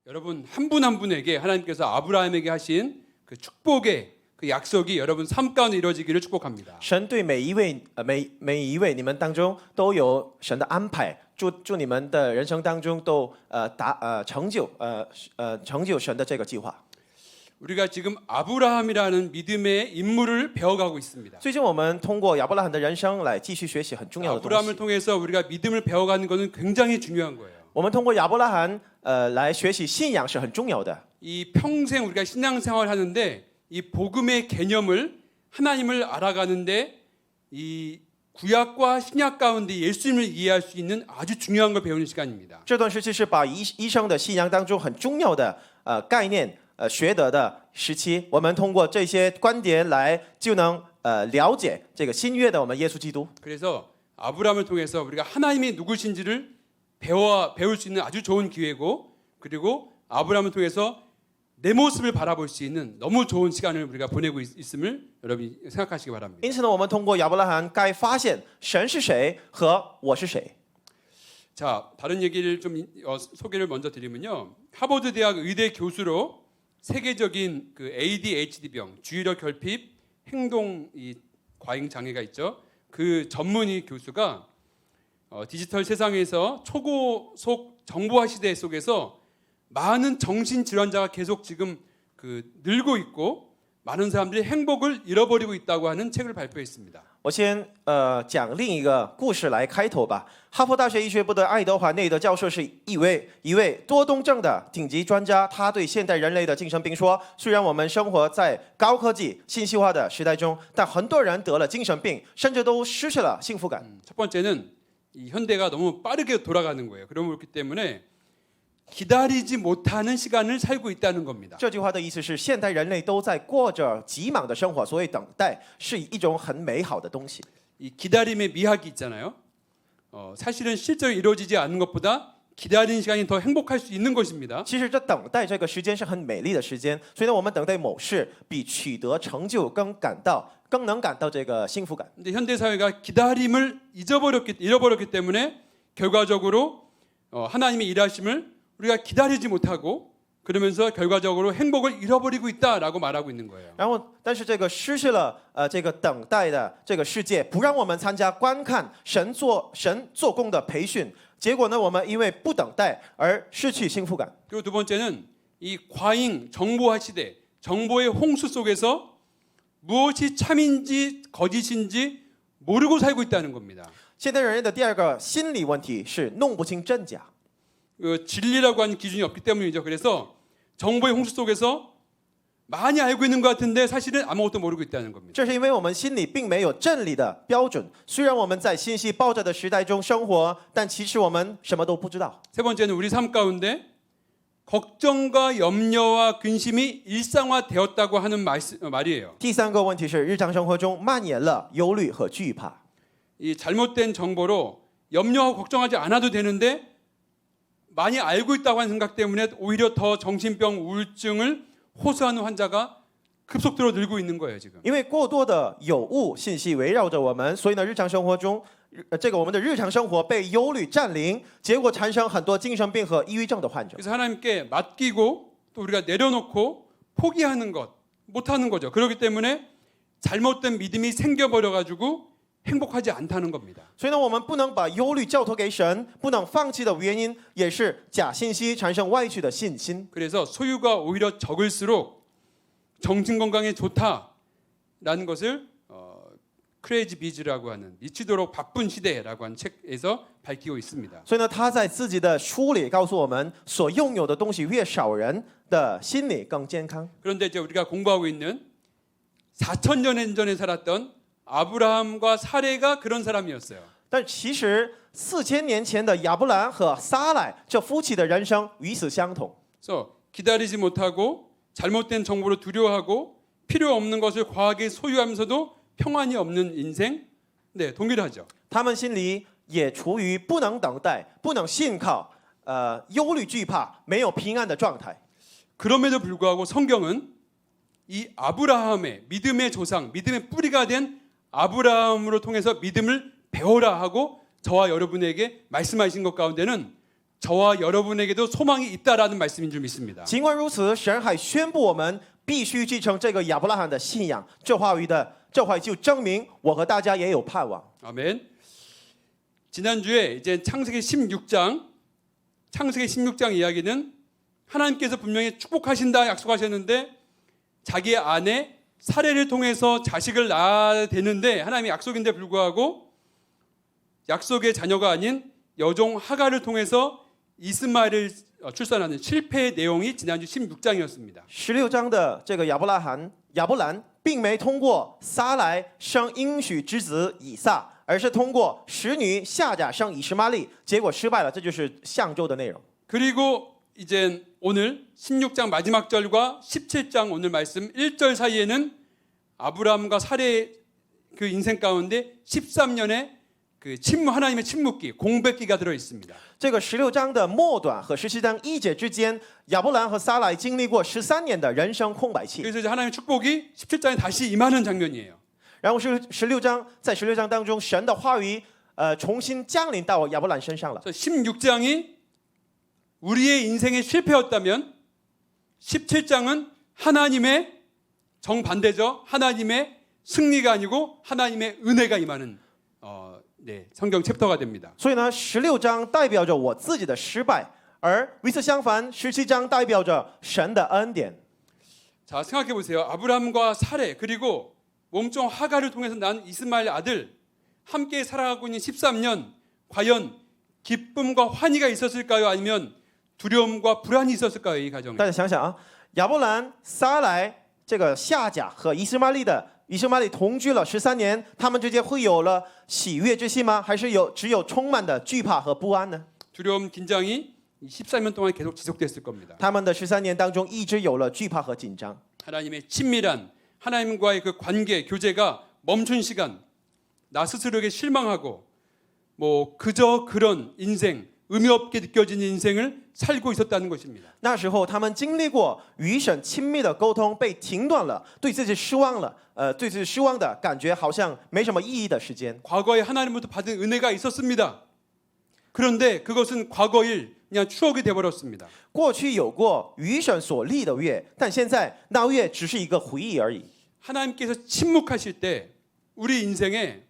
여러분 한 분 한 분에게 하나님께서 아브라함에게 하신 그 축복의 그 약속이 여러분 삶 가운데 이루어지기를 축복합니다. 神对每一位你们当中都有神的安排，祝你们的人生当中都成就神的这个计划。 우리가 지금 아브라함이라는 믿음의 인물을 배워가고 있습니다. 最近我们通过亚伯拉罕的人生来继续学习很重要的东 아브라함을 西。 통해서 우리가 믿음을 배워가는 것은 굉장히 중요한 거예요. 我们通过亚伯拉罕来学习信仰是很重要的。 이 평생 우리가 신앙생활을 하는데 이 복음의 개념을 하나님을 알아가는데 이 구약과 신약 가운데 예수님을 이해할 수 있는 아주 중요한 걸 배우는 시간입니다. 这段时期是把一生的信仰当中很重要的概念学得的时期。我们通过这些观点来就能了解这个新约的我们耶稣基督。 그래서 아브라함을 통해서 우리가 하나님이 누구신지를 배울 수 있는 아주 좋은 기회고, 그리고 아브라함을 통해서 내 모습을 바라볼 수 있는 너무 좋은 시간을 우리가 보내고 있음을 여러분이 생각하시기 바랍니다. 因此呢，我们通过亚伯拉罕该发现神是谁和我是谁。 자, 다른 얘기를 좀 소개를 먼저 드리면요. 하버드 대학 의대 교수로 세계적인 그 ADHD병, 주의력 결핍, 행동 과잉 장애가 있죠. 그 전문의 교수가 디지털 세상에서 초고속 정보화 시대 속에서 많은 정신 질환자가 계속 지금 늘고 있고 많은 사람들이 행복을 잃어버리고 있다고 하는 책을 발표했습니다. 我先讲另一个故事来开头吧。哈佛大学医学部的爱德华内德教授是一位多动症的顶级专家，他对现代人类的精神病说：虽然我们生活在高科技、信息化的时代中，但很多人得了精神病，甚至都失去了幸福感。 첫 번째는 이 현대가 너무 빠르게 돌아가는 거예요. 그렇기 때문에 기다리지 못하는 시간을 살고 있다는 겁니다. 这句话的意思是，现代人类都在过着急忙的生活，所以等待是一种很美好的东西。 이 기다림의 미학이 있잖아요. 사실은 실제로 이루어지지 않는 것보다 기다리는 시간이 더 행복할 수 있는 것입니다. 其实这等待这个时间是很美丽的时间，所以呢，我们等待某事比取得成就更能感到这个幸福感。 근데 현대 사회가 기다림을 잃어버렸기 때문에 결과적으로 하나님의 일하심을 우리가 기다리지 못하고 그러면서 결과적으로 행복을 잃어버리고 있다라고 말하고 있는 거예요. 然后，但是这个失去了这个等待的这个世界，不让我们参加观看神做工的培训，结果呢，我们因为不等待而失去幸福感。 그리고 두 번째는 이 과잉 정보화 시대, 정보의 홍수 속에서 무엇이 참인지 거짓인지 모르고 살고 있다는 겁니다. 现代人类的第二个心理问题是弄不清真假。 진리라고 하는 기준이 없기 때문이죠. 그래서 정보의 홍수 속에서 많이 알고 있는 것 같은데 사실은 아무것도 모르고 있다는 겁니다. 这是因为我们心里并没有真理的标准。虽然我们在信息爆炸的时代中生活，但其实我们什么都不知道。 세 번째는 우리 삶 가운데 걱정과 염려와 근심이 일상화되었다고 하는 말이에요. 第三个问题是，日常生活中蔓延了忧虑和惧怕。 이 잘못된 정보로 염려하고 걱정하지 않아도 되는데 많이 알고 있다고 하는 생각 때문에 오히려 더 정신병 우울증을 호소하는 환자가 급속도로 늘고 있는 거예요, 지금. 因为过多的有误信息围绕着我们，所以呢，日常生活中，我们的日常生活被忧虑占领，结果产生很多精神病和抑郁症的患者。 그래서 하나님께 맡기고 또 우리가 내려놓고 포기하는 것, 못하는 거죠. 그렇기 때문에 잘못된 믿음이 생겨버려가지고 행복하지 않다는 겁니다. 所以呢，我们不能把忧虑交托给神，不能放弃的原因也是假信息产生歪曲的信心。 그래서 소유가 오히려 적을수록 정신 건강에 좋다라는 것을 크레이지 비즈라고 하는 미치도록 바쁜 시대라고 하는 책에서 밝히고 있습니다. 所以呢，他在自己的书里告诉我们，所拥有的东西越少，人的心理更健康。 그런데 이제 우리가 공부하고 있는 4,000년 전에 살았던 아브라함과 사레가 그런 사람이었어요. 但其实4000年前的亚伯兰和撒莱这夫妻的人生与此相同。 그래서 기다리지 못하고 잘못된 정보를 두려워하고 필요 없는 것을 과하게 소유하면서도 평안이 없는 인생, 네, 동일하죠. 他们心里也处于不能等待、不能信靠、忧虑惧怕、没有平安的状态。 그럼에도 불구하고 성경은 이 아브라함의 믿음의 조상, 믿음의 뿌리가 된 아브라함으로 통해서 믿음을 배워라 하고 저와 여러분에게 말씀하신 것 가운데는 저와 여러분에게도 소망이 있다라는 말씀인 줄 믿습니다. 尽管如此，神还宣布我们必须继承这个亚伯拉罕的信仰。这话就证明我和大家也有盼望。 아멘. 지난주에 이제 창세기 16장 이야기는 하나님께서 분명히 축복하신다 약속하셨는데 자기의 아내 사례를 통해서 자식을 낳아야 되는데 하나님의 약속인데 불구하고 약속의 자녀가 아닌 여종 하갈을 통해서 이스마엘을 출산하는 실패의 내용이 지난주 16장이었습니다. 16章的这个亚伯兰并没通过撒来生应许之子以撒，而是通过使女夏甲生以实玛利，结果失败了。这就是上周的内容。 그리고 이제 오늘 16장 마지막 절과 17장 오늘 말씀 1절 사이에는 아브라함과 사례의 그 인생 가운데 13년의 그 하나님의 침묵기, 공백기가 들어 있습니다. 这个16章的末短和17章1节之间，亚伯兰和撒来经历过13年的人生空白期。 그래서 이제 하나님의 축복이 17장에 다시 임하는 장면이에요. 然后是16章，在16章当中，神的话语重新降临到亚伯兰身上了。 16장이 우리의 인생의 실패였다면 17장은 하나님의 정반대죠. 하나님의 승리가 아니고 하나님의 은혜가 임하는 성경 챕터가 됩니다. 所以呢，16章代表着我自己的失败，而与此相反，17章代表着神的恩典。 자, 생각해 보세요. 아브라함과 사레 그리고 몸종 하갈을 통해서 난 이스마엘 아들 함께 살아가고 있는 13년 과연 기쁨과 환희가 있었을까요? 아니면 두려움과 불안이 있었을까요? 이 가정에. 大家想想啊，亚伯兰、撒来这个夏甲和以实玛利同居了13年，他们之间会有了喜悦之心吗？还是只有充满的惧怕和不安呢？ 두려움, 긴장이 14년 동안 계속 지속됐을 겁니다. 他们的13年当中一直有了惧怕和紧张。 하나님의 친밀한 하나님과의 그 관계, 교제가 멈춘 시간, 나 스스로에게 실망하고 뭐 그저 그런 인생, 의미 없게 느껴지는 인생을 살고 있었다는 것입니다. 那时候他们经历过与神亲密的沟通被停断了，对自己失望了，对自己失望的感觉好像没什么意义的时间。 과거에 하나님으로부터 받은 은혜가 있었습니다. 그런데 그것은 과거일 그냥 추억이 되어버렸습니다. 过去有过与神所立的约，但现在那约只是一个回忆而已。 하나님께서 침묵하실 때 우리 인생에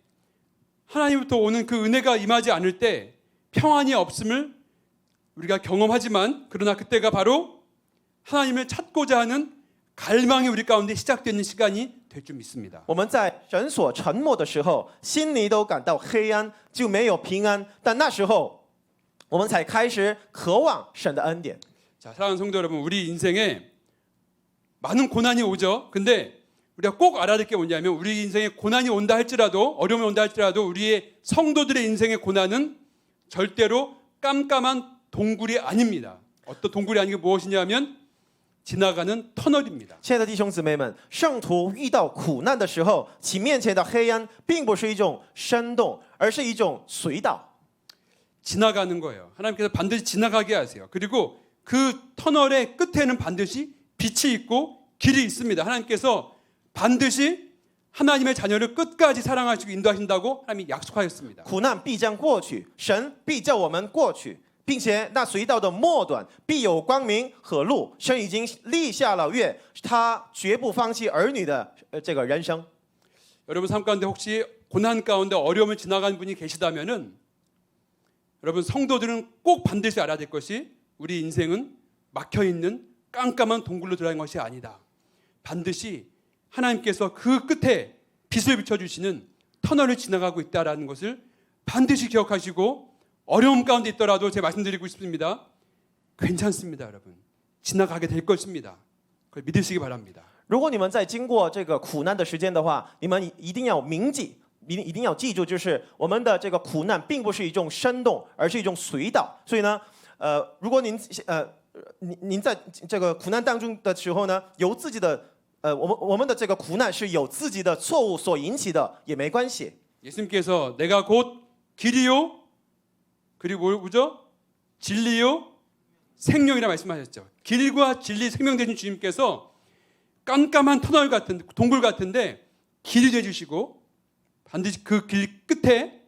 하나님부터 오는 그 은혜가 임하지 않을 때 평안이 없음을 우리가 경험하지만 그러나 그때가 바로 하나님을 찾고자 하는 갈망이 우리 가운데 시작되는 시간이 될 줄 믿습니다. 我们在神所沉默的时候，心里都感到黑暗，就没有平安。但那时候，我们才开始渴望神的恩典。 자, 사랑하는 성도 여러분, 우리 인생에 많은 고난이 오죠. 근데 우리가 꼭 알아야 될 게 뭐냐면 우리 인생에 고난이 온다 할지라도 어려움이 온다 할지라도 우리의 성도들의 인생의 고난은 절대로 깜깜한 동굴이 아닙니다. 어떤 동굴이 아닌 게 무엇이냐면 지나가는 터널입니다. 亲爱的弟兄姊妹们，圣徒遇到苦难的时候，其面前的黑暗并不是一种深洞，而是一种隧道。 지나가는 거예요. 하나님께서 반드시 지나가게 하세요. 그리고 그 터널의 끝에는 반드시 빛이 있고 길이 있습니다. 하나님께서 반드시 하나님의 자녀를 끝까지 사랑하시고 인도하신다고 하나님이 약속하셨습니다. 苦难必将过去，神必叫我们过去，并且那隧道的末端必有光明和路。神已经立下了约，他绝不放弃儿女的这个人生。 여러분 삶 가운데 혹시 고난 가운데 어려움을 지나간 분이 계시다면은 여러분 성도들은 꼭 반드시 알아야 될 것이 우리 인생은 막혀 있는 깜깜한 동굴로 들어간 것이 아니다. 반드시 하나님께서 그 끝에 빛을 비춰주시는 터널을 지나가고 있다라는 것을 반드시 기억하시고 어려움 가운데 있더라도 제가 말씀드리고 싶습니다. 괜찮습니다, 여러분. 지나가게 될 것입니다. 그걸 믿으시기 바랍니다. 如果你们在经过这个苦难的时间的话，你们一定要铭记，一定要记住，就是我们的这个苦难并不是一种深洞，而是一种隧道。所以呢，如果您在这个苦难当中的时候呢，有自己的我们的这个苦难是有自己的错误所引起的，也没关系。 예수님께서 내가 곧 길이요 그리고 뭐죠? 진리요 생명이라 말씀하셨죠. 길과 진리 생명 되신 주님께서 깜깜한 터널 같은 동굴 같은데 길이 돼 주시고 반드시 그 길 끝에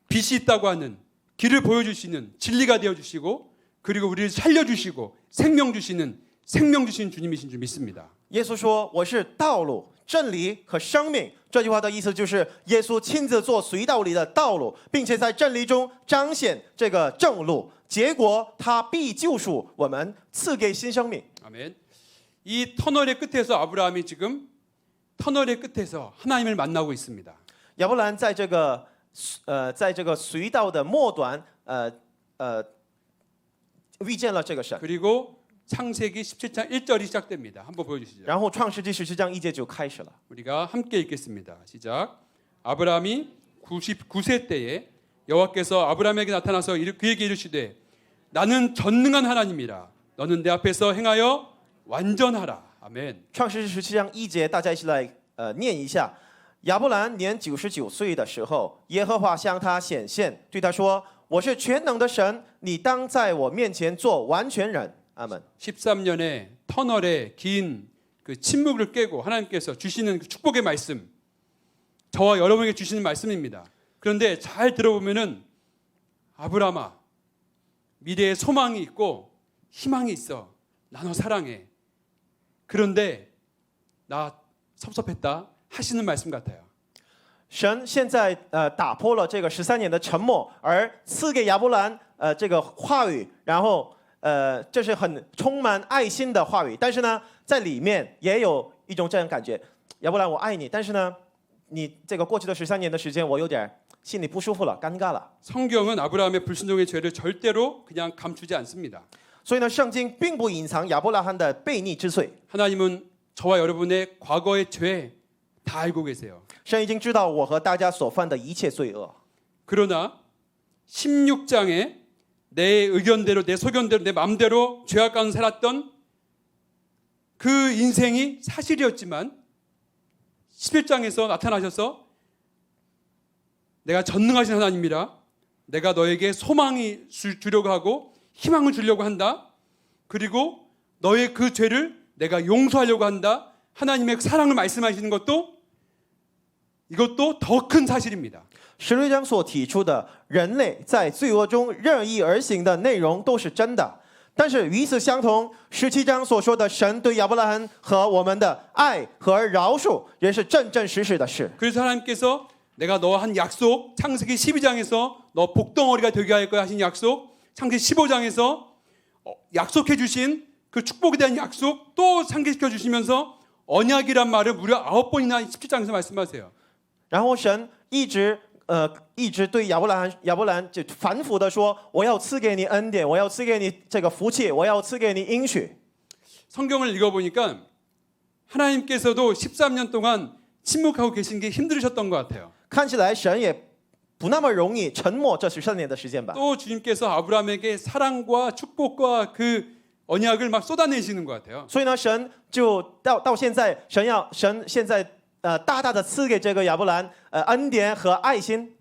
빛이 있다고 하는 길을 보여주시는 진리가 되어주시고 그리고 우리를 살려주시고 생명 주시는 주님이신 줄 믿습니다. 耶稣说：“我是道路、真理和生命。”这句话的意思就是耶稣亲自做隧道里的道路，并且在真理中彰显这个正路。结果他必救赎我们，赐给新生命。 아멘. 이 터널의 끝에서 아브라함이 지금 터널의 끝에서 하나님을 만나고 있습니다. 亚伯兰在这个隧道的末端，遇见了这个神。 그리고 창세기 17장 1절이 시작됩니다. 한번 보여주시죠. 然后创世纪17章1节就开始了。 우리가 함께 읽겠습니다. 시작. 아브라함이 99세 때에 여호와께서 아브라함에게 나타나서 그에게 이르시되 나는 전능한 하나님이라 너는 내 앞에서 행하여 완전하라. 아멘. 创世纪17章1节，大家一起来念一下。亚伯兰年99岁的时候，耶和华向他显现，对他说：“我是全能的神，你当在我面前做完全人。”阿门。 13년의 터널의 긴 그 침묵을 깨고 하나님께서 주시는 그 축복의 말씀, 저와 여러분에게 주시는 말씀입니다. 그런데 잘 들어보면은 아브라함아, 미래에 소망이 있고 희망이 있어. 나 너 사랑해. 그런데 나 섭섭했다 하시는 말씀 같아요. 神现在打破了这个13年的沉默，而赐给亚伯兰这个话语，然后这是很充满爱心的话语，但是呢，在里面也有一种这样感觉，亚伯兰我爱你，但是呢，你这个过去的13年的时间，我有点心里不舒服了，尴尬了。 성경은 아브라함의 불순종의 죄를 절대로 그냥 감추지 않습니다. 所以呢，圣经并不隐藏亚伯拉罕的悖逆之罪， 하나님은 저와 여러분의 과거의 죄 다 알고 계세요. 神已经知道我和大家所犯的一切罪恶。 그러나 16장에 내 의견대로 내 소견대로 내 마음대로 죄악 가운데 살았던 그 인생이 사실이었지만 11장에서 나타나셔서 내가 전능하신 하나님이라 내가 너에게 소망이 주려고 하고 희망을 주려고 한다. 그리고 너의 그 죄를 내가 용서하려고 한다. 하나님의 사랑을 말씀하시는 것도 이것도 더 큰 사실입니다. 16章所提出的人类在罪恶中任意而行的内容都是真的，但是与此相同，17章所说的神对亚伯拉罕和我们的爱和饶恕也是真真实实的事。 그래서 하나님께서 내가 너 한 약속, 창세기 12장에서 너 복덩어리가 되게 할 거야 하신 약속, 창세기 15장에서 약속해 주신 그 축복에 대한 약속 또 상기시켜 주시면서 언약이란 말을 무려 9번이나 17장에서 말씀하세요. 然后神一直对亚伯兰就反复的说，我要赐给你恩典，我要赐给你这个福气，我要赐给你应许。 성경을 읽어보니까 하나님께서도 13년 동안 침묵하고 계신 게 힘들으셨던 것 같아요. 看起来神也不那么容易沉默这13年的时间吧。 또 주님께서 아브라함에게 사랑과 축복과 그 언약을 막 쏟아내시는 것 같아요. 所以呢，神就到现在，神现在大大的赐给这个亚伯兰恩典和爱心。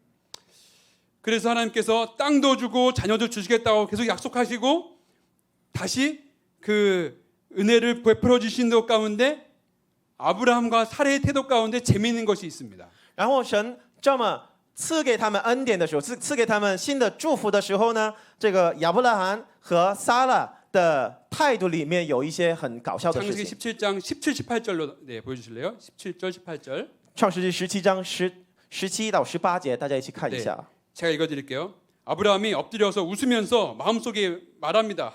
그래서 하나님께서 땅도 주고 자녀도 주시겠다고 계속 약속하시고 다시 그 은혜를 베풀어 주신 것 가운데 아브라함과 사례의 태도 가운데 재미있는 것이 있습니다. 然后神这么赐给他们恩典的时候，赐给他们新的祝福的时候呢，这个亚伯拉罕和撒拉的态度里面有一些很搞笑的事 창세기 情。 17장 17, 18절로 네, 보여주실래요? 17절, 18절. 创世纪17章17到18节，大家一起看一下。 제가 읽어드릴게요. 아브라함이 엎드려서 웃으면서 마음속에 말합니다.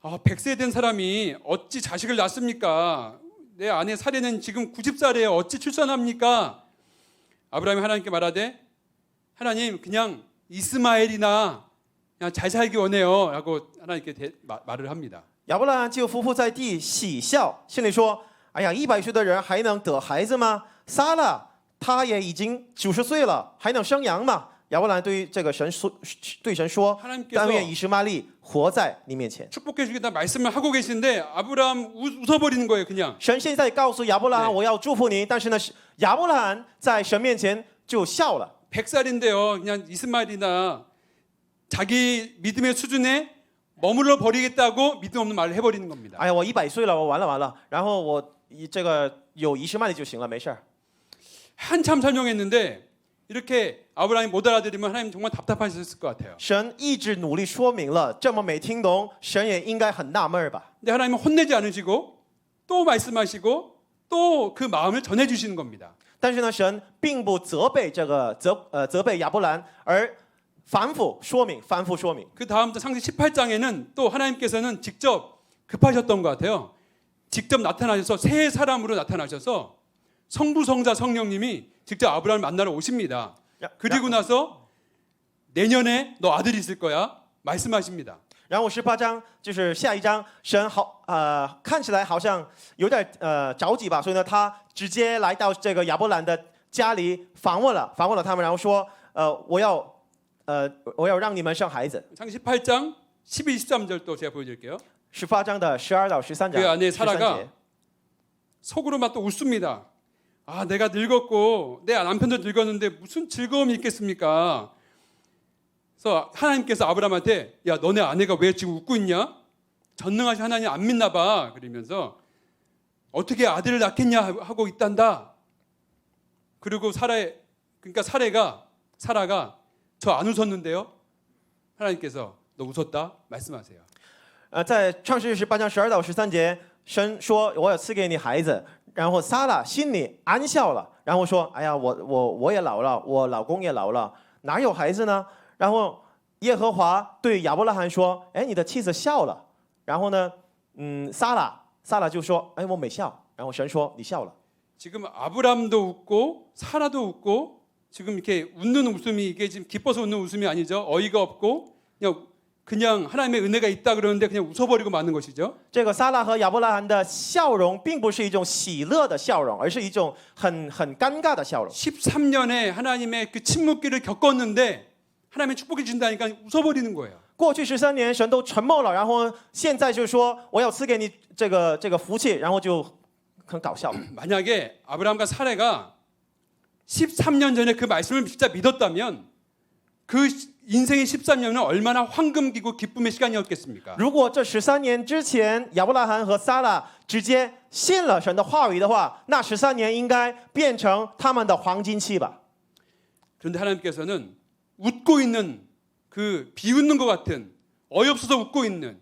100세 된 사람이 어찌 자식을 낳습니까? 내 아내 사례는 지금 90살이에요. 어찌 출산합니까? 아브라함이 하나님께 말하되 하나님 그냥 이스마엘이나 그냥 잘 살기 원해요. 라고 하나님께 말을 합니다. 亚伯拉罕就夫妇在地喜笑，心里说：“哎呀，100岁的人还能得孩子吗？撒拉他也已经90岁了，还能生养吗？”亚伯拉罕对这个对神说：“但愿以实玛利活在你面前。” 축복해 주겠다 말씀을 하고 계신데 아브라함 웃어버리는 거예요. 그냥. 神现在告诉亚伯拉罕：“我要祝福你。”但是呢，亚伯拉罕在神面前就笑了。 100살인데요. 그냥 이스마엘이나 자기 믿음의 수준에 머물러 버리겠다고 믿음 없는 말을 해버리는 겁니다. 哎呀，我100岁了，我完了，然后我这个有以实玛利就行了，没事儿。 한참 설명했는데 이렇게 아브라함이 못 알아들으면 하나님 정말 답답하셨을 것 같아요. 神一直努力说明了，这么没听懂，神也应该很纳闷吧？ 근데 하나님은 혼내지 않으시고 또 말씀하시고 또 그 마음을 전해 주시는 겁니다. 但是呢，神并不责备责备亚伯兰，而反复说明，反复说明。 그 다음 창세기 18장에는 또 하나님께서는 직접 급하셨던 것 같아요. 직접 나타나셔서 새 사람으로 나타나셔서 성부 성자 성령님이 직접 아브라함을 만나러 오십니다. 그리고 나서 내년에 너 아들이 있을 거야 말씀하십니다. 然后18章就是下一章，神看起来好像有点着急吧，所以呢，他直接来到这个亚伯兰的家里访问了他们，然后说我要让你们生孩子。 창세기 18장 12, 13절 또 제가 보여드릴게요. 18章的12到13章。 그 안에 13 사라가 节 속으로 막 또 웃습니다. 아, 내가 늙었고 내 남편도 늙었는데 무슨 즐거움이 있겠습니까? 그래서 하나님께서 아브라함한테 야, 너네 아내가 왜 지금 웃고 있냐? 전능하신 하나님 안 믿나 봐. 그러면서 어떻게 아들을 낳겠냐 하고 있단다. 그리고 사라가 저 안 웃었는데요. 하나님께서 너 웃었다 말씀하세요. 在创世记18章12到13节，神说我要赐给你孩子，然后撒拉心里暗笑了，然后说哎呀，我也老了，我老公也老了，哪有孩子呢？然后耶和华对亚伯拉罕说，哎，你的妻子笑了。然后呢，撒拉就说，哎，我没笑。然后神说你笑了。 지금 아브람도 웃고 사라도 웃고 지금 이렇게 웃는 웃음이 이게 지금 기뻐서 웃는 웃음이 아니죠. 어이가 없고 그냥 하나님의 은혜가 있다 그러는데 그냥 웃어버리고 마는 것이죠. 这个撒拉和亚伯拉罕的笑容，并不是一种喜乐的笑容，而是一种很尴尬的笑容。 13년에 하나님의 그 침묵기를 겪었는데 하나님의 축복해 준다니까 웃어버리는 거예요. 过去13年，神都沉默了，然后现在就说我要赐给你这个福气，然后就很搞笑。 만약에 아브라함과 사라가 13년 전에 그 말씀을 진짜 믿었다면 그 인생의 13년은 얼마나 황금기고 기쁨의 시간이었겠습니까? 如果这13年之前亚伯拉罕和撒拉直接信了神的话语的话，那13年应该变成他们的黄金期吧。 그런데 하나님께서는 웃고 있는 그 비웃는 것 같은 어이없어서 웃고 있는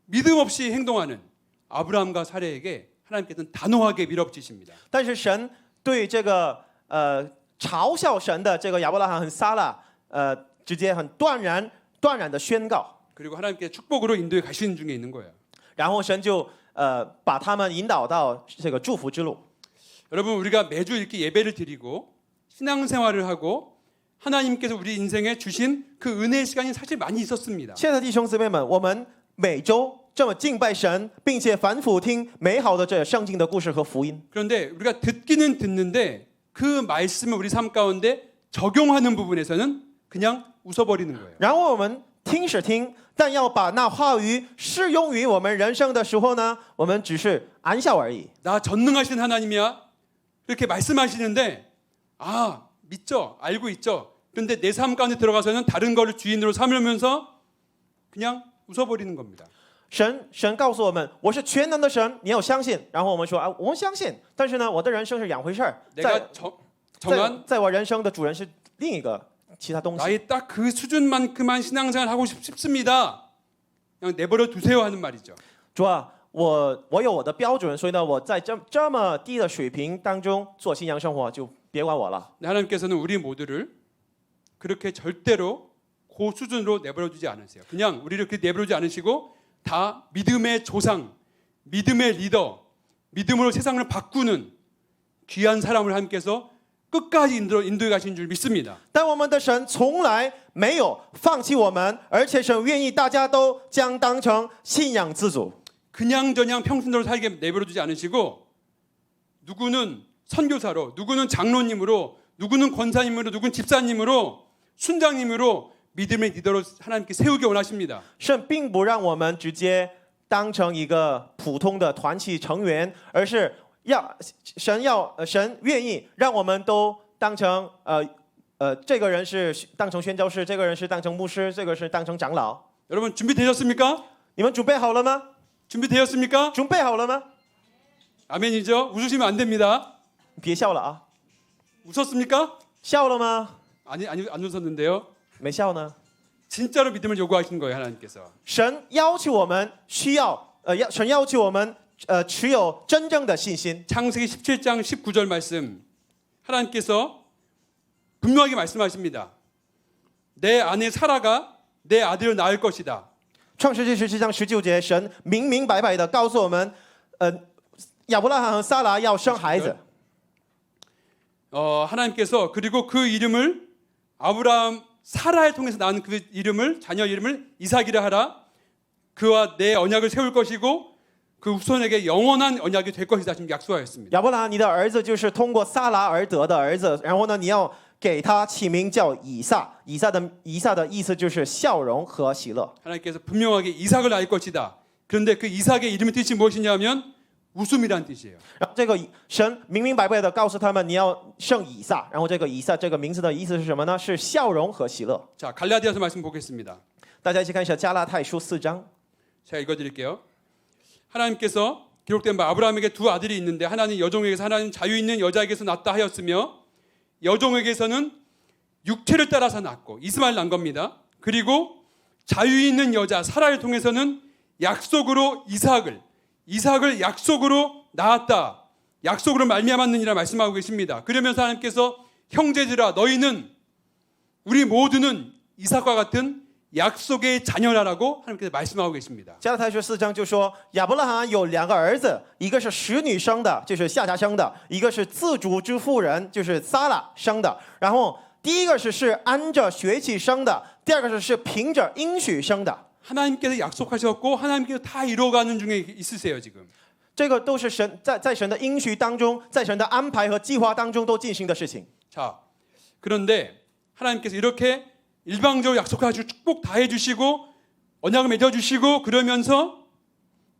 믿음 없이 행동하는 아브라함과 사라에게 하나님께서는 단호하게 밀어붙이십니다. 但是神对这个嘲笑神的这个亚伯拉罕和撒拉，直接很断然的宣告， 그리고 하나님께 축복으로 인도에 가시는 중에 있는 거예요. 然后神就把他们引导到这个祝福之路。 여러분 우리가 매주 이렇게 예배를 드리고 신앙생활을 하고 하나님께서 우리 인생에 주신 그 은혜의 시간이 사실 많이 있었습니다. 亲爱的弟兄姊妹们，我们每周这么敬拜神，并且反复听美好的这圣经的故事和福音。 그런데 우리가 듣기는 듣는데 그 말씀을 우리 삶 가운데 적용하는 부분에서는 그냥 웃어버리는 거예요. 然后我们听是听，但要把那话语适用于我们人生的时候呢，我们只是暗笑而已。 나 전능하신 하나님이야 이렇게 말씀하시는데 아 믿죠 알고 있죠. 그런데 내 삶 가운데 들어가서는 다른 거를 주인으로 삼으면서 그냥 웃어버리는 겁니다. 神告诉我们，我是全能的神，你要相信。然后我们说啊，我们相信，但是呢，我的人生是两回事儿。 내가 정한 在我人生的主人是另一个其他东西。 나의 딱 그 수준만큼만 신앙생활 하고 싶습니다. 그냥 내버려 두세요 하는 말이죠. 主啊，我有我的标准，所以呢，我在这么低的水平当中做信仰生活，就别管我了。 하나님께서는 우리 모두를 그렇게 절대로 그 수준으로 내버려 두지 않으세요. 그냥 우리를 그렇게 내버려 두지 않으시고 다 믿음의 조상, 믿음의 리더, 믿음으로 세상을 바꾸는 귀한 사람을 하나님께서 끝까지 인도해 가신 줄 믿습니다. 但我们的神从来没有放弃我们，而且神愿意大家都将当成信仰之主。 그냥저냥 평신도로 살게 내버려 두지 않으시고 누구는 선교사로, 누구는 장로님으로, 누구는 권사님으로, 누구는 집사님으로, 순장님으로 믿음의 리더로 하나님께 세우기 원하십니다. 神并不让我们直接当成一个普通的团体成员，而是神愿意让我们都当成这个人是当成宣教士，这个人是当成牧师，这个是当成长老。 여러분 준비되셨습니까? 你们准备好了吗？ 준비되었습니까? 准备好了吗？ 아멘이죠? 웃으시면 안 됩니다. 别笑了啊！ 웃었습니까? 笑了吗？ 아니 안 웃었는데요. 没笑呢。 진짜로 믿음을 요구하신 거예요, 하나님께서. 神要求我们神要求我们持有真正的信心。 창세기 17장 19절 말씀. 하나님께서 분명하게 말씀하십니다. 내 아내 사라가 내 아들을 낳을 것이다. 创世纪17章19节，神明明白白的告诉我们，亚伯拉罕和撒拉要生孩子。 하나님께서 그리고 그 이름을 아브라함 사라를 통해서 낳은 그 이름을 자녀 이름을 이삭이라 하라. 그와 내 언약을 세울 것이고 그 후손에게 영원한 언약이 될 것이다. 지금 약속하였습니다. 亚伯拉罕，你的儿子就是通过撒拉而得的儿子，然后呢，你要给他起名叫以撒。以撒的意思就是笑容和喜乐。 하나님께서 분명하게 이삭을 낳을 것이다. 그런데 그 이삭의 이름의 뜻이 무엇이냐면 웃음이란 뜻이에요. 然后这个神明明白白的告诉他们，你要生以撒。然后这个以撒这个名字的意思是什么呢？是笑容和喜乐。 자, 갈라디아서 말씀 보겠습니다. 大家一起看一下加拉太书4章。 제가 읽어드릴게요. 하나님께서 기록된 바 아브라함에게 두 아들이 있는데 하나는 여종에게서 하나는 자유 있는 여자에게서 낳다 하였으며 여종에게서는 육체를 따라서 낳고 이스마엘 낳은 겁니다. 그리고 자유 있는 여자 사라를 통해서는 약속으로 이삭을 약속으로 낳았다. 약속으로 말미암았느니라 말씀하고 계십니다. 그러면서 하나님께서 형제들아 너희는 우리 모두는 이삭과 같은 약속의 자녀라라고 하나님께서 말씀하고 계십니다. 加拉太书4章就说，亚伯拉罕有2个儿子，一个是使女生的，就是夏甲生的；一个是自主之妇人，就是撒拉生的。然后第一个是按着血气生的，第二个是凭着应许生的。 하나님께서 약속하셨고 하나님께서 다 이루어가는 중에 있으세요 지금. 这个都是神在神的应许当中，在神的安排和计划当中都进行的事情。 자, 그런데 하나님께서 이렇게 일방적으로 약속하시고 축복 다 해주시고 언약을 맺어주시고 그러면서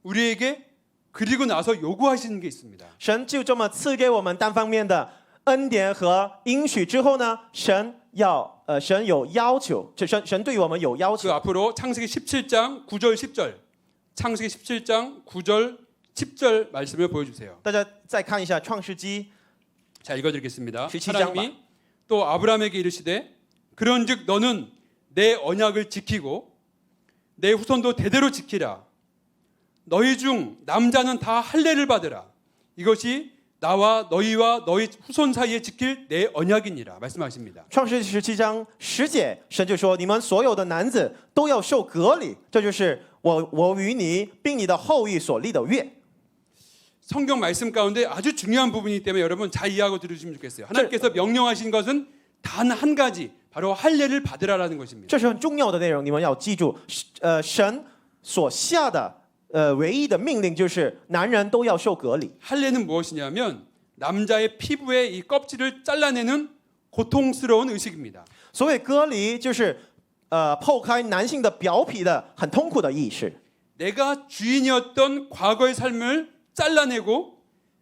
우리에게 그리고 나서 요구하시는 게 있습니다. 神就这么赐给我们单方面的恩典和应许之后呢，神有要求，神对我们有要 그 求。 앞으로 창세기 17장 9절 10절 창세기 17장 9절 10절 말씀을 보여주세요. 大家再看一下创世纪 자, 읽어드리겠습니다. 17장 하나님이 또 아브라함에게 이르시되 그런즉 너는 내 언약을 지키고 내 후손도 대대로 지키라. 너희 중 남자는 다 할례를 받으라. 이것이 나와 너희와 너희 후손 사이에 지킬 내 언약이니라 말씀하십니다. 创世纪17章10节，神就说：“你们所有的男子都要受割礼，这就是我与你并你的后裔所立的约。” 성경 말씀 가운데 아주 중요한 부분이기 때문에 여러분 잘 이해하고 들으시면 좋겠어요. 하나님께서 명령하신 것은 단 한 가지, 바로 할례를 받으라라는 것입니다. 这是很重要的内容，你们要记住。神所下的唯一的命令就是男人都要受割礼。 할례는 무엇이냐면 남자의 피부의 이 껍질을 잘라내는 고통스러운 의식입니다. 所谓割礼，就是剖开男性的表皮的很痛苦的意识。 내가 주인이었던 과거의 삶을 잘라내고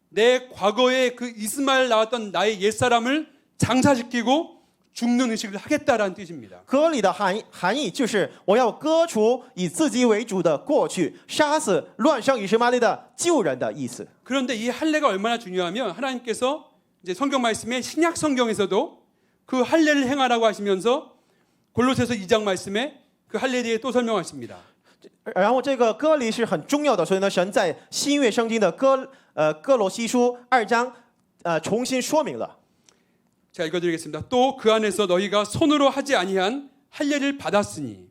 내 과거에 그 이스마엘 나왔던 나의 옛사람을 장사시키고 죽는 의식을 하겠다라는 뜻입니다. 割礼的含义就是我要割除以自己为主的过去，杀死乱生以实玛利的旧人的意思。 그런데 이 할례가 얼마나 중요하면 하나님께서 이제 성경 말씀에 신약 성경에서도 그 할례를 행하라고 하시면서 골로새서 2장 말씀에 그 할례에 대해 또 설명하십니다. 然后这个割礼是很重要的，所以呢，神在新约圣经的哥罗西书2章重新说明了。 자, 읽어드리겠습니다. 또 그 안에서 너희가 손으로 하지 아니한 할례를 받았으니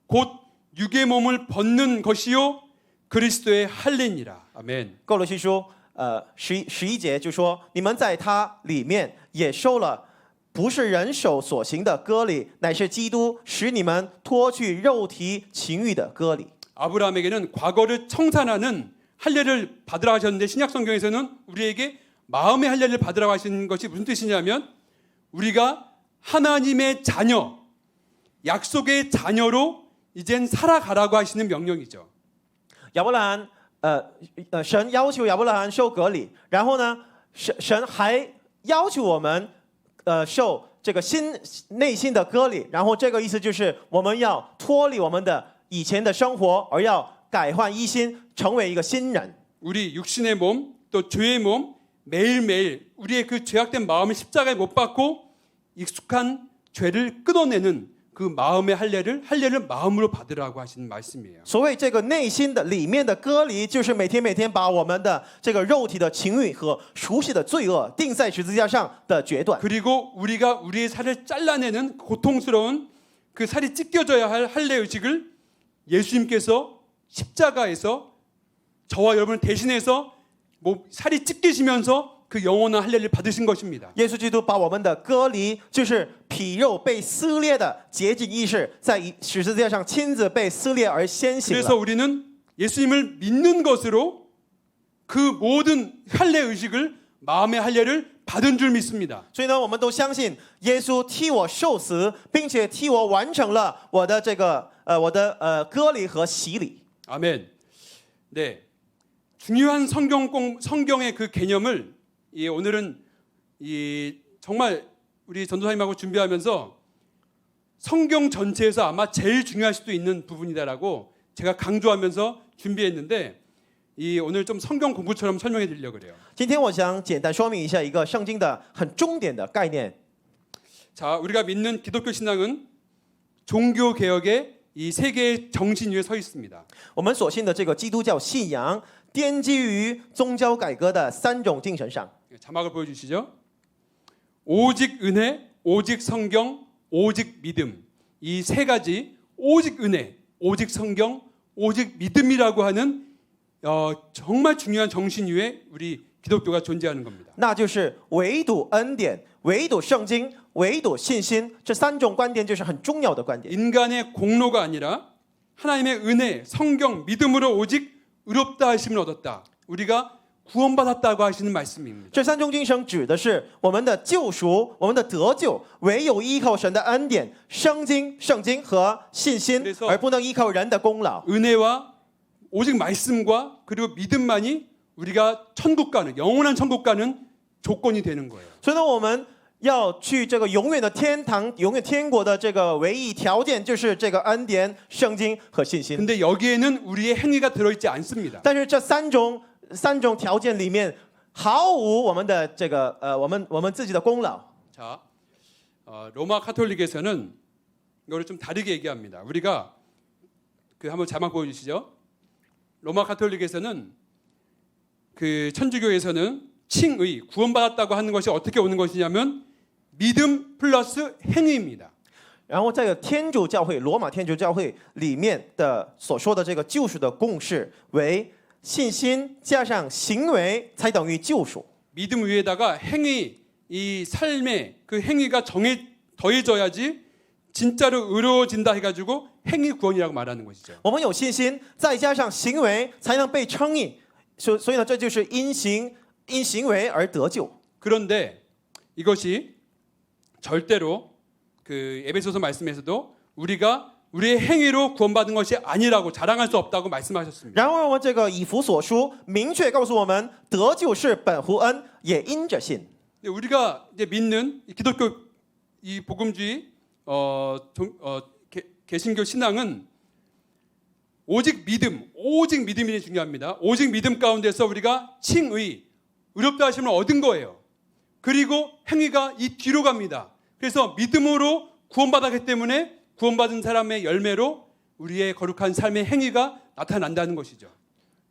곧 육의 몸을 벗는 것이요 그리스도의 할례니라. 아멘. 哥罗西书11节就说：“你们在他里面也受了，不是人手所行的割礼，乃是基督使你们脱去肉体情欲的割礼。” 아브라함에게는 과거를 청산하는 할례를 받으라 하셨는데 신약 성경에서는 우리에게 마음의 할례를 받으라고 하시는 것이 무슨 뜻이냐면 우리가 하나님의 자녀, 약속의 자녀로 이젠 살아가라고 하시는 명령이죠. 亚伯拉罕，神要求亚伯拉罕受割礼，然后呢，神还要求我们，受这个内心的割礼，然后这个意思就是我们要脱离我们的以前的生活，而要改换一心，成为一个新人。 우리 육신의 몸, 또 죄의 몸 매일매일 우리의 그 죄악된 마음을 십자가에 못 박고 익숙한 죄를 끊어내는 그 마음의 할례를 마음으로 받으라고 하시는 말씀이에요. 所谓这个内心的里面的割礼，就是每天把我们的这个肉体的情欲和熟悉的罪恶钉在十字架上的决断。 그리고 우리가 우리의 살을 잘라내는 고통스러운 그 살이 찢겨져야 할 할례 의식을 예수님께서 십자가에서 저와 여러분을 대신해서 살이 찢기시면서 그 영원한 할례를 받으신 것입니다. 耶稣基督把我们的割礼，就是皮肉被撕裂的洁净仪式，在十字架上亲自被撕裂而先行 그래서 了。 우리는 예수님을 믿는 것으로 그 모든 할례 의식을 마음의 할례를 받은 줄 믿습니다. 所以呢，我们都相信耶稣替我受死，并且替我完成了我的这个割礼和洗礼。 아멘. 네, 중요한 성경의 그 개념을 오늘은 정말 우리 전도사님하고 준비하면서 성경 전체에서 아마 제일 중요할 수도 있는 부분이다라고 제가 강조하면서 준비했는데 오늘 좀 성경 공부처럼 설명해 드리려고 그래요. 今天我想简单说明一下一个圣经的很重点的概念。 자, 우리가 믿는 기독교 신앙은 종교 개혁의 이 세 개의 정신 위에 서 있습니다. 我们所信的这个基督教信仰，奠基于宗教改革的三种精神上。 자막을 보여주시죠. 오직 은혜, 오직 성경, 오직 믿음. 이 세 가지 오직 은혜, 오직 성경, 오직 믿음이라고 하는 정말 중요한 정신 위에 우리 기독교가 존재하는 겁니다. 那就是唯独恩典、唯独圣经、唯独信心，这三种观点就是很重要的观点。 인간의 공로가 아니라 하나님의 은혜, 성경, 믿음으로 오직 의롭다 하심을 얻었다. 우리가 구원받았다고 하시는 말씀입니다. 这三种精神指的是我们的救赎、我们的得救，唯有依靠神的恩典、圣经和信心，而不能依靠人的功劳。 은혜와 오직 말씀과 그리고 믿음만이 우리가 천국 가는 영원한 천국 가는 조건이 되는 거예요. 所以呢，我们要去这个永远的天堂、永远天国的这个唯一条件，就是这个恩典、圣经和信心。 근데 여기에는 우리의 행위가 들어있지 않습니다. 但是这三种条件里面，毫无我们的这个我们自己的功劳。 자, 로마 카톨릭에서는 이거를 좀 다르게 얘기합니다. 우리가 한번 자막 보여주시죠. 로마 카톨릭에서는 그 천주교에서는 칭의 구원받았다고 하는 것이 어떻게 오는 것이냐면 믿음 플러스 행위입니다. 然后这个天主教会，罗马天主教会里面的所说的这个救赎的共识为信心加上行为才等于救赎。 믿음 위에다가 행위, 이 삶의 그 행위가 더해져야지 진짜로 의로워진다 해가지고 행위 구원이라고 말하는 것이죠. 我们有信心，再加上行为，才能被称义。所以呢，这就是因行为而得救。 그런데 이것이 절대로 그 에베소서 말씀에서도 우리가 우리의 행위로 구원받은 것이 아니라고 자랑할 수 없다고 말씀하셨습니다. 然而，我们这个以弗所书明确告诉我们，得救是本乎恩，也因着信。 우리가 이제 믿는 기독교 이 복음주의 개신교 신앙은 오직 믿음이 중요합니다. 오직 믿음 가운데서 우리가 칭의, 의롭다 하심을 얻은 거예요. 그리고 행위가 이 뒤로 갑니다. 그래서 믿음으로 구원받았기 때문에 구원받은 사람의 열매로 우리의 거룩한 삶의 행위가 나타난다는 것이죠.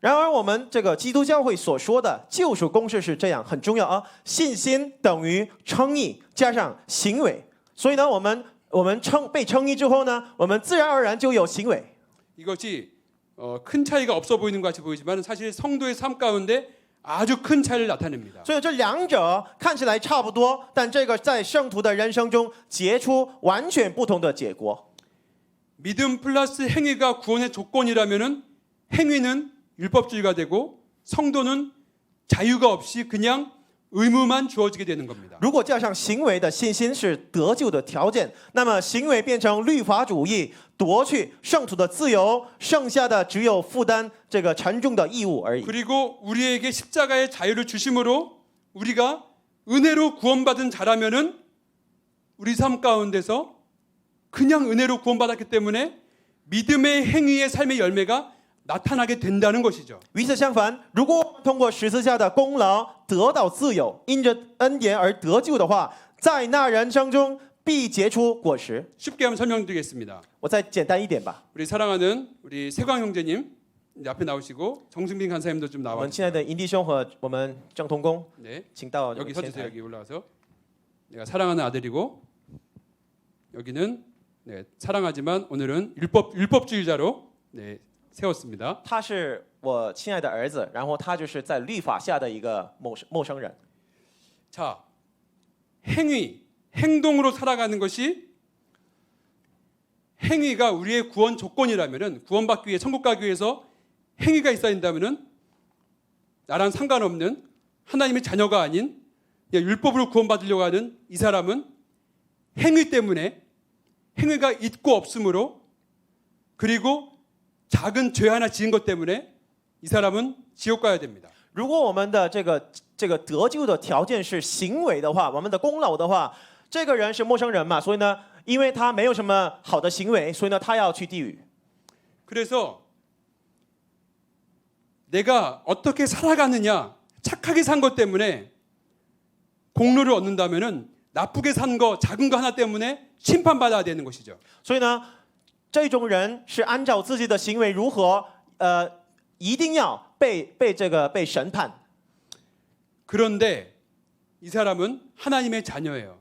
然而，我们这个基督教会所说的救赎公式是这样，很重要啊。信心等于称义加上行为，所以呢，我们被称义之后呢，我们自然而然就有行为。 이것이 큰 차이가 없어 보이는 것 같이 보이지만 사실 성도의 삶 가운데 아주 큰 차이를 나타냅니다. 所以这两者看起来差不多，但这个在圣徒的人生中结出完全不同的结果。 믿음 플러스 행위가 구원의 조건이라면은 행위는 율법주의가 되고 성도는 자유가 없이 그냥 의무만 주어지게 되는 겁니다. 如果加上行为的信心是得救的条件，那么行为变成律法主义，夺去圣徒的自由，剩下的只有负担这个沉重的义务而已。 그리고 우리에게 십자가의 자유를 주심으로 우리가 은혜로 구원받은 자라면은 우리 삶 가운데서 그냥 은혜로 구원받았기 때문에 믿음의 행위의 삶의 열매가 나타나게 된다는 것이죠. 与此相反，如果通过十字架的功劳得到自由，因着恩典而得救的话，在那人生中必结出果实。 쉽게 한번 설명드리겠습니다. 我再简单一点吧。 우리 사랑하는 우리 세광 형제님 이제 앞에 나오시고 정승빈 간사님도 좀 我 나와 们亲爱的营弟兄和我们郑同工， 네, 请到 여기 前 서주세요. 台。 여기 올라와서 내가 사랑하는 아들이고 여기는 네, 사랑하지만 오늘은 율법주의자로 네, 세웠습니다. 他是我亲爱的儿子，然后他就是在律法下的一个陌生人。 자, 행동으로 살아가는 것이 행위가 우리의 구원 조건이라면은 구원받기 위해 천국 가기 위해서 행위가 있어야 된다면은 나랑 상관없는 하나님의 자녀가 아닌 그냥 율법으로 구원받으려고 하는 이 사람은 행위 때문에 행위가 있고 없으므로 그리고 작은 죄 하나 지은 것 때문에 이 사람은 지옥 가야 됩니다. 如果我们的这个得救的条件是行为的话，我们的功劳的话，这个人是陌生人嘛，所以呢，因为他没有什么好的行为，所以呢，他要去地狱。 그래서 내가 어떻게 살아가느냐 착하게 산 것 때문에 공로를 얻는다면은 나쁘게 산 거 작은 거 하나 때문에 심판받아야 되는 것이죠. 所以呢，这种人是按照自己的行为如何，一定要被审判。 그런데 이 사람은 하나님의 자녀예요.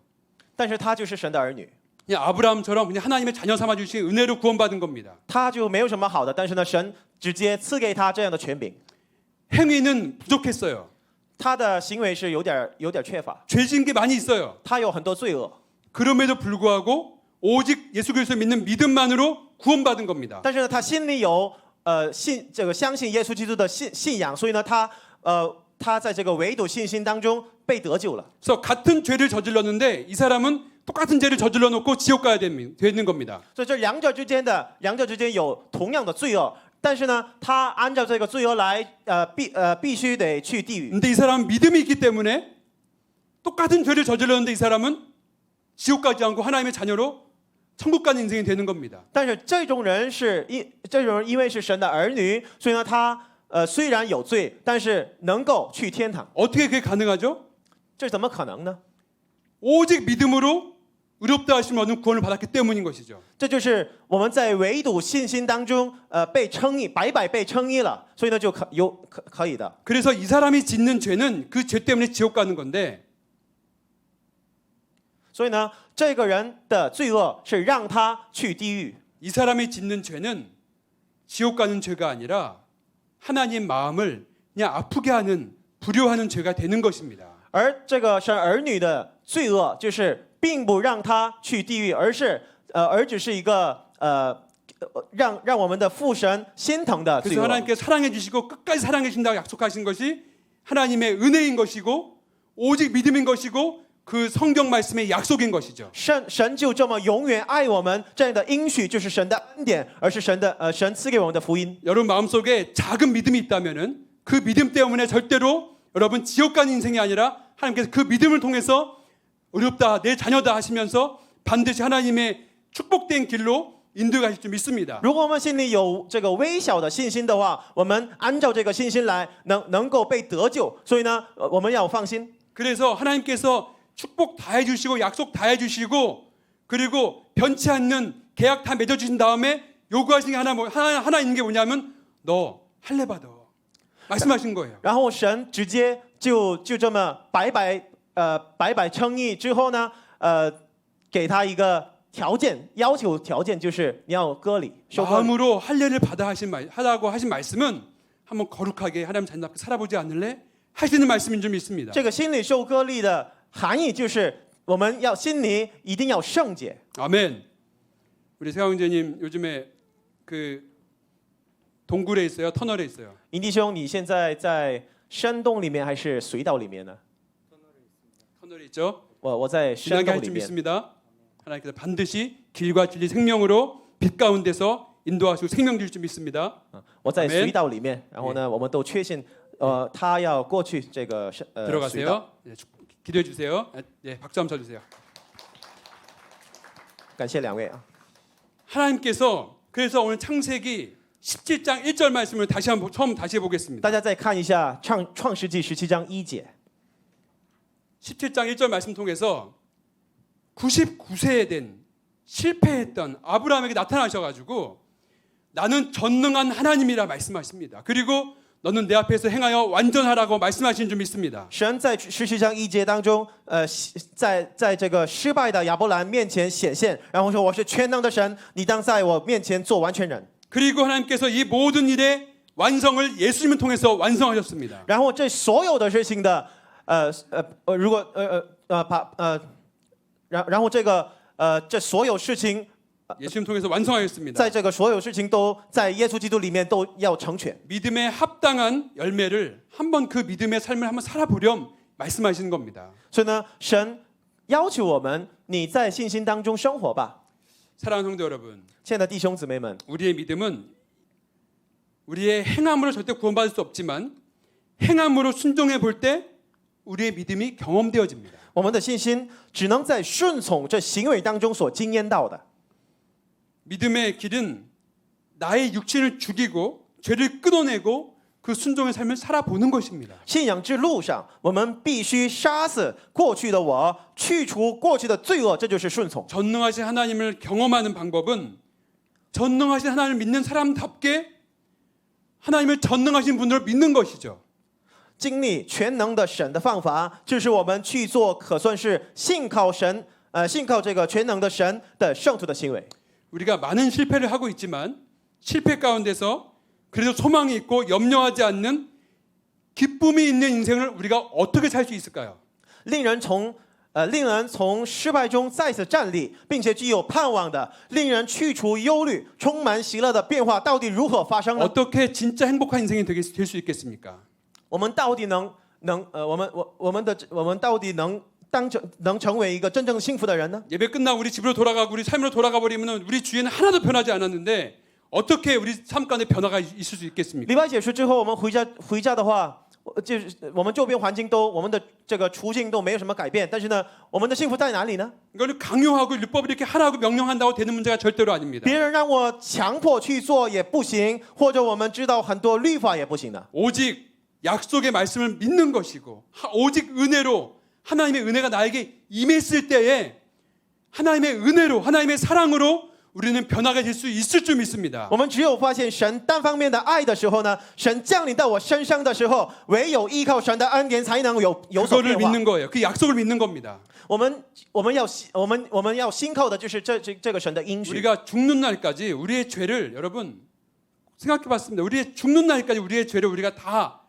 但是他就是神的儿女， 그냥 아브라함처럼 그냥 하나님의 자녀 삼아 주신 은혜로 구원받은 겁니다. 他就没有什么好的，但是呢，神直接赐给他这样的权柄。 행위는 부족했어요. 他的行为是有点缺乏， 죄진 게 많이 있어요. 他有很多罪恶， 그럼에도 불구하고 오직 예수 그리스도 믿는 믿음만으로 구원받은 겁니다. 但是呢，他心里有相信耶稣基督的信仰，所以呢，他在这个唯独信心当中被得救了。 그래서 같은 죄를 저질렀는데 이 사람은 똑같은 죄를 저질러 놓고 지옥 가야 되는 겁니다. 所以这两者之间有同样的罪恶，但是呢，他按照这个罪恶来，必须得去地狱。 근데 이 사람은 믿음이 있기 때문에 똑같은 죄를 저질렀는데 이 사람은 지옥 가지 않고 하나님의 자녀로 천국 가는 인생이 되는 겁니다. 但是这种人因为是神的儿女，所以呢，他虽然有罪，但是能够去天堂。 어떻게 그게 가능하죠? 这怎么可能呢？ 오직 믿음으로 의롭다 하심을 얻는 구원을 받았기 때문인 것이죠. 这就是我们在唯独信心当中，被称义，白被称义了，所以呢就可以的。 그래서 이 사람이 짓는 죄는 그 죄 때문에 지옥 가는 건데 所以呢，这个人的罪恶是让他去地狱。 이 사람이 짓는 죄는 지옥 가는 죄가 아니라 하나님 마음을 그냥 아프게 하는 불효하는 죄가 되는 것입니다. 而这个神儿女的罪恶，就是并不让他去地狱，而只是一个让我们的父神心疼的罪 그래서 恶。 하나님께서 사랑해 주시고 끝까지 사랑해 주신다고 약속하신 것이 하나님의 은혜인 것이고 오직 믿음인 것이고 그 성경 말씀의 약속인 것이죠. 神就这么永远爱我们，这样的应许就是神的恩典，而是神赐给我们的福音。 여러분 마음속에 작은 믿음이 있다면은 그 믿음 때문에 절대로 여러분 지옥 가는 인생이 아니라 하나님께서 그 믿음을 통해서 어렵다 내 자녀다 하시면서 반드시 하나님의 축복된 길로 인도해 가실 줄 믿습니다. 如果我们心里有这个微小的信心的话，我们按照这个信心来，能够被得救。所以呢，我们要放心。 그래서 하나님께서 축복 다 해주시고 약속 다 해주시고 그리고 변치 않는 계약 다 맺어주신 다음에 요구하신 게 하나 있는 게 뭐냐면 너 할례 받아 말씀하신 거예요. 然后神直接就这么白称义之后呢，给他一个要求条件就是你要割礼受割礼。 마음으로 할례를 하다고 하신 말씀은 한번 거룩하게 하나님 자녀답게 살아보지 않을래? 하시는 말씀인 줄 믿습니다. 这个心里受割礼的含义就是我们要心里一定要圣洁。 아멘. 우리 세화 형제님 요즘에 그 동굴에 있어요, 터널에 있어요. 营弟兄，你现在在山洞里面还是隧道里面呢？ 터널에 있죠. 我在山 지나게 洞 할 里 줄 面。 믿습니다. 하나님께서 반드시 길과 진리 생명으로 빛 가운데서 인도하시고 생명 주실 줄 믿습니다. 我在 아멘 隧道里面，然后呢，我们都确信，他要过去这个隧道。 들어가세요. 네, 기도해 주세요. 네, 박수 한번 쳐주세요. 感谢两位啊！ 하나님께서 그래서 오늘 창세기 17장 1절 말씀을 다시 해보겠습니다. 大家再看一下创世纪17章1节。 17장 1절 말씀 통해서 99세에 된 실패했던 아브라함에게 나타나셔가지고 나는 전능한 하나님이라 말씀하십니다. 그리고 너는 내 앞에서 행하여 완전하라고 말씀하신 줄 믿습니다. 神在17章1节当中，在这个失败的亚伯兰面前显现，然后说我是全能的神，你当在我面前做完全人。 그리고 하나님께서 이 모든 일의 완성을 예수님을 통해서 완성하셨습니다. 然后这所有的事情的如果然后这所有事情 예수님 통해서 완성하였습니다. 在这个所有事情都在耶稣基督里面都要成全。 믿음에 합당한 열매를 한번 그 믿음의 삶을 한번 살아보렴 말씀하시는 겁니다. 所以呢，神要求我们，你在信心当中生活吧。 사랑하는 성도 여러분, 亲爱的弟兄姊妹们， 우리의 믿음은 우리의 행함으로 절대 구원받을 수 없지만 행함으로 순종해 볼 때 우리의 믿음이 경험되어집니다. 我们的信心只能在顺从这行为当中所经验到的。 믿음의 길은 나의 육신을 죽이고 죄를 끊어내고 그 순종의 삶을 살아보는 것입니다. 信仰之路上，我们必须杀死过去的我，去除过去的罪恶，这就是顺从。 전능하신 하나님을 경험하는 방법은 전능하신 하나님을 믿는 사람답게 하나님을 전능하신 분으로 믿는 것이죠. 经历全能的神的方法，就是我们去做可算是信靠神，信靠这个全能的神的圣徒的行为。 우리가 많은 실패를 하고 있지만 실패 가운데서 그래도 소망이 있고 염려하지 않는 기쁨이 있는 인생을 우리가 어떻게 살 수 있을까요? 令人从失败中再次站立，并且具有盼望的，令人去除忧虑，充满喜乐的变化，到底如何发生呢？ 어떻게 진짜 행복한 인생이 될 수 있겠습니까? 我们到底能成为一个真正幸福的人呢？ 예배 끝나고 우리 집으로 돌아가고 우리 삶으로 돌아가 버리면 우리 주위에는 하나도 변하지 않았는데 어떻게 우리 삶 가운데 변화가 있을 수 있겠습니까? 礼拜结束之后，我们回家的话，就是我们周边环境我们的这个处境都没有什么改变，但是呢，我们的幸福在哪里呢？ 이거는 강요하고 율법을 이렇게 하라고 명령한다고 되는 문제가 절대로 아닙니다. 别人让我强迫去做也不行，或者我们知道很多律法也不行的。 오직 약속의 말씀을 믿는 것이고 오직 은혜로 하나님의 은혜가 나에게 임했을 때에 하나님의 은혜로 하나님의 사랑으로 우리는 변화가 될 수 있을 줄 믿습니다. 我们只有发现神单方面的爱的时候呢，神降临到我身上的时候，唯有依靠神的恩典才能有所 그거를 变化。 믿는 거예요. 그 약속을 믿는 겁니다. 我们要信靠的就是这个神的应许。 우리가 죽는 날까지 우리의 죄를 여러분 생각해봤습니다. 우리의 죽는 날까지 우리의 죄를 우리가 다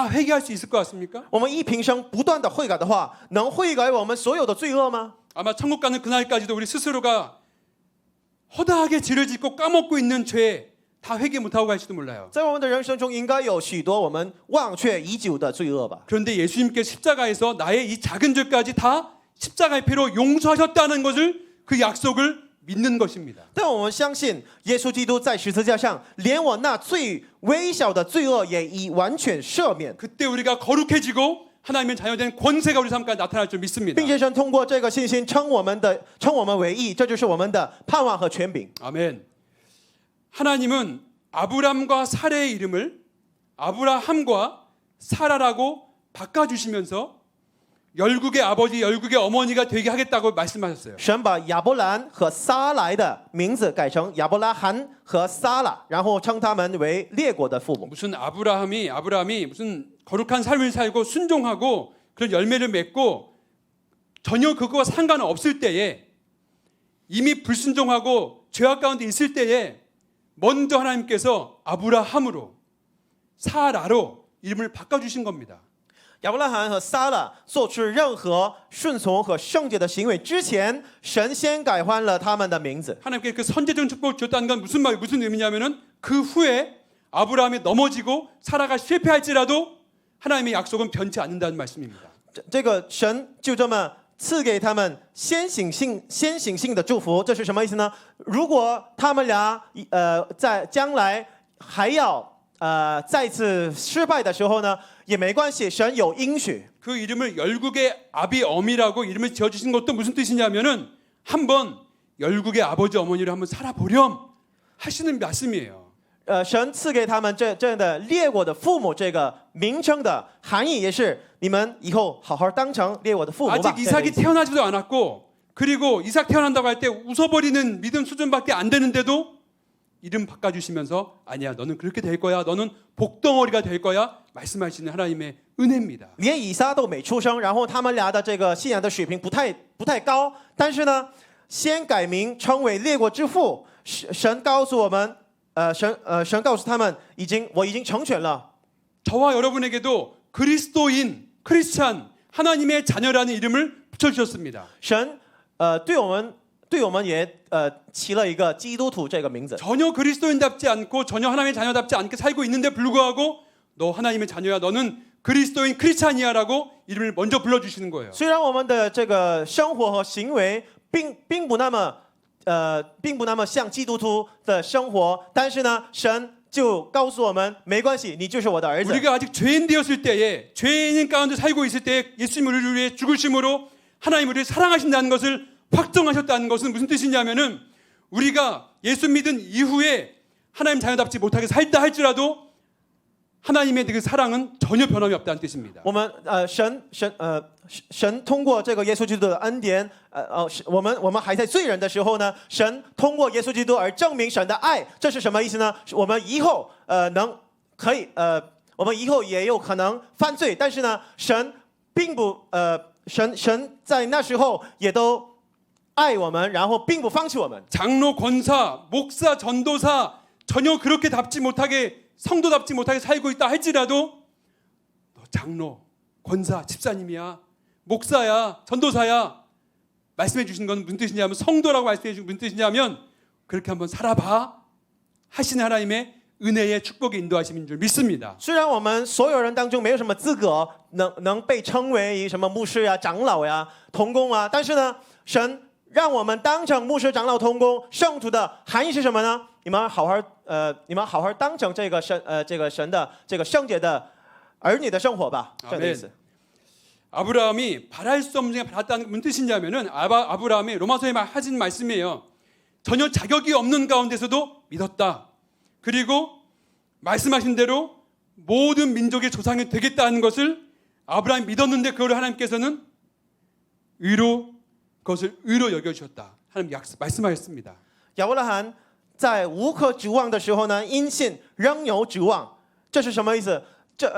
회개할 수 있을 것 같습니까? 我们一平生不断的悔改的话，能悔改我们所有的罪恶吗？ 아마 천국 가는 그날까지도 우리 스스로가 허다하게 죄를 짓고 까먹고 있는 죄 다 회개 못하고 갈지도 몰라요. 在我们的人生中，应该有许多我们忘却已久的罪恶吧。 그런데 예수님께 십자가에서 나의 이 작은 죄까지 다 십자가의 피로 용서하셨다는 것을 그 약속을 믿는 것입니다. 但我们相信，耶稣基督在十字架上，连我那最微小的罪恶也已完全赦免， 그때 우리가 거룩해지고 하나님의 자녀된 권세가 우리 삶 가운데 나타날 줄 믿습니다. 并且神通过这个信心称我们为义，这就是我们的盼望和权柄。 아멘. 하나님은 아브람과 사레의 이름을 아브라함과 사라라고 바꿔주시면서 열국의 아버지, 열국의 어머니가 되게 하겠다고 말씀하셨어요. 神把亚伯兰和撒来的名字改成亚伯拉罕和撒拉，然后称他们为列国的父母。 무슨 아브라함이 무슨 거룩한 삶을 살고 순종하고 그런 열매를 맺고 전혀 그거와 상관은 없을 때에 이미 불순종하고 죄악 가운데 있을 때에 먼저 하나님께서 아브라함으로 사라로 이름을 바꿔주신 겁니다. 亚伯拉罕和撒拉做出任何顺从和圣洁的行为之前，神先改换了他们的名字。 하나님께 그 선제적 축복을 줬다는 건 무슨 의미냐면은 그 후에 아브라함이 넘어지고 사라가 실패할지라도 하나님의 약속은 변치 않는다는 말씀입니다. 这个神就这么赐给他们先行性的祝福，这是什么意思呢？如果他们俩在将来还要再次失败的时候呢，也没关系，神有应许。 그 이름을 열국의 아비 어미라고 이름을 지어주신 것도 무슨 뜻이냐면은 한번 열국의 아버지 어머니를 한번 살아보렴 하시는 말씀이에요. 神赐给他们这样的列国的父母这个名称的含义，也是你们以后好好当成列国的父母吧。 아직 이삭이 태어나지도 않았고 그리고 이삭 태어난다고 할 때 웃어버리는 믿음 수준밖에 안 되는데도 이름 바꿔주시면서 아니야 너는 그렇게 될 거야 너는 복덩어리가 될 거야 말씀하시는 하나님의 은혜입니다. 连以撒都没出生，然后他们俩的这个信仰的水平不太高，但是呢，先改名称为列国之父。神告诉我们，神告诉他们，我已经成全了。 저와 여러분에게도 그리스도인 크리스찬 하나님의 자녀라는 이름을 붙여주셨습니다. 神对我们也起了一个基督徒这个名字。 전혀 그리스도인답지 않고 전혀 하나님의 자녀답지 않게 살고 있는데 불구하고 너 하나님의 자녀야 너는 그리스도인 크리스찬이야라고 이름을 먼저 불러주시는 거예요. 虽然我们的这个生活和行为并不那么像基督徒的生活，但是呢，神就告诉我们，没关系，你就是我的儿子。 우리가 아직 죄인 되었을 때에 죄인 가운데 살고 있을 때 예수님 우리를 위해 죽으심으로 하나님 우리를 사랑하신다는 것을 확정하셨다는 것은 무슨 뜻이냐면은 우리가 예수 믿은 이후에 하나님 자녀답지 못하게 살다 할지라도 하나님의 그 사랑은 전혀 변함이 없다는 뜻입니다. 我们神通过这个耶稣基督的恩典，我们还在罪人的时候呢，神通过耶稣基督而证明神的爱，这是什么意思呢？我们以后我们以后也有可能犯罪，但是呢，神并不神在那时候也都爱我们，然后并不放弃我们。 장로, 권사, 목사, 전도사 전혀 그렇게 답지 못하게 성도답지 못하게 살고 있다 할지라도 너 장로, 권사, 집사님이야, 목사야, 전도사야 말씀해 주신 건 무슨 뜻이냐면 성도라고 말씀해 주신 무슨 뜻이냐면 그렇게 한번 살아봐 하시는 하나님의 은혜의 축복의 인도하심인 줄 믿습니다. 虽然我们所有人当中没有什么资格能被称为什么牧师呀、长老呀、同工啊，但是呢，神让我们当成牧师、长老、同工、圣徒的含义是什么呢？你们好好当成这个神的这个圣洁的儿女的生活吧，这个意思。 아브라함이 바랄 수 없는 중에 바랐다는 게 무슨 뜻이냐면은 아브라함이 로마서에 하신 말씀이에요. 전혀 자격이 없는 가운데서도 믿었다. 그리고 말씀하신 대로 모든 민족의 조상이 되겠다는 것을 아브라함이 믿었는데 그걸 하나님께서는 그것을 의로 여겨주셨다. 하나님 말씀하셨습니다. 亚伯拉罕在无可指望的时候呢，因信仍有指望，这是什么意思？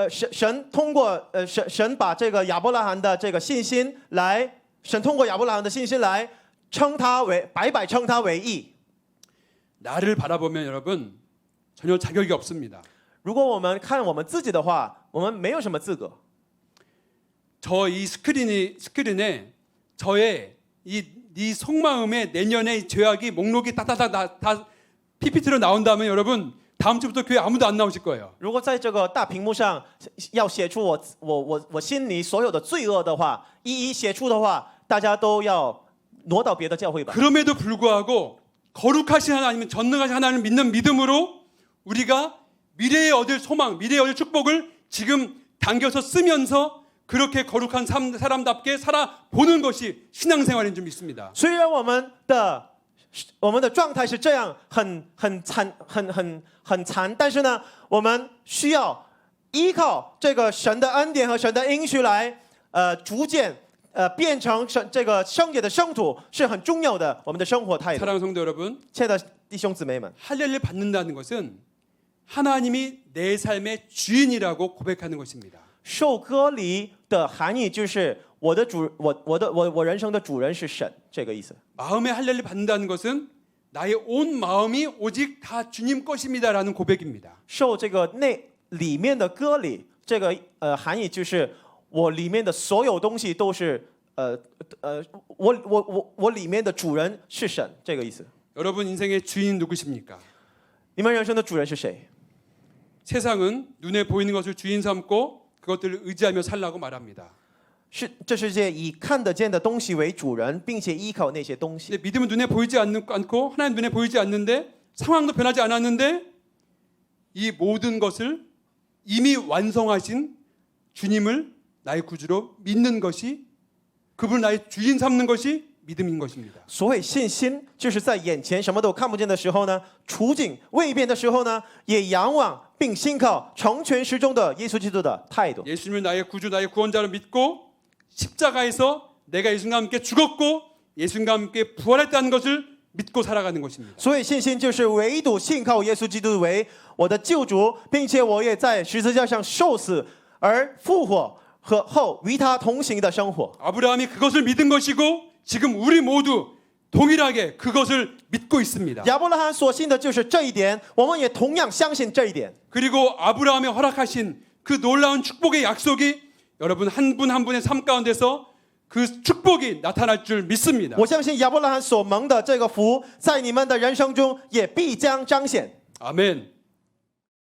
神通过神把这个亚伯拉罕的这个信心来，神通过亚伯拉罕的信心来称他为白称他为义。 나를 바라보면 여러분 전혀 자격이 없습니다. 如果我们看我们自己的话，我们没有什么资格。 저 이 스크린에 저의 이 속마음에 내년의 죄악이 목록이 다 PPT로 나온다면 여러분 다음 주부터 교회 아무도 안 나오실 거예요. 如果在这个大屏幕上要写出我心里所有的罪恶的话，一一写出的话，大家都要挪到别的教会吧。 그럼에도 불구하고 거룩하신 하나님, 전능하신 하나님을 믿는 믿음으로 우리가 미래에 얻을 소망, 미래에 얻을 축복을 지금 당겨서 쓰면서 그렇게 거룩한 사람답게 살아보는 것이 신앙생활인 줄 믿습니다. 虽然我们的状态是这样很惨，但是呢，我们需要依靠这个神的恩典和神的应许来逐渐变成这个圣洁的圣徒，是很重要的我们的生活态度。 사랑하는 성도 여러분, 亲爱的弟兄姊妹们， 할례를 받는다는 것은 하나님이 내 삶의 주인이라고 고백하는 것입니다. 受割礼的含义就是我人生的主人是神，这个意思。 마음의 할례를 받는다는 것은 나의 온 마음이 오직 다 주님 것입니다라는 고백입니다. 受这个里面的割礼，这个含义就是我里面的所有东西都是我里面的主人是神，这个意思。 여러분 인생의 주인 누구십니까? 你们人生的主人是谁？ 세상은 눈에 보이는 것을 주인 삼고 그것들을 의지하며 살라고 말합니다. 是这世界以看得见的东西为主人，并且依靠那些东西。 근데 믿음은 눈에 보이지 않고 하나님 눈에 보이지 않는데 상황도 변하지 않았는데 이 모든 것을 이미 완성하신 주님을 나의 구주로 믿는 것이 그분을 나의 주인 삼는 것이 믿음인 것입니다. 所谓信心，就是在眼前什么都看不见的时候呢，处境未变的时候呢，也仰望并信靠成全时中的耶稣基督的态度。 예수님을 나의 구주, 나의 구원자로 믿고 십자가에서 내가 예수님과 함께 죽었고 예수님과 함께 부활했다는 것을 믿고 살아가는 것입니다. 所以信心就是唯独信靠耶稣基督为我的救主，并且我也在十字架上受死而复活和后与他同行的生活。 아브라함이 그것을 믿은 것이고 지금 우리 모두 동일하게 그것을 믿고 있습니다. 亚伯拉罕所信的就是这一点，我们也同样相信这一点。 그리고 아브라함이 허락하신 그 놀라운 축복의 약속이 여러분 한 분 한 분의 삶 가운데서 그 축복이 나타날 줄 믿습니다. 我相信亚伯拉罕所蒙的这个福，在你们的人生中也必将彰显。 아멘.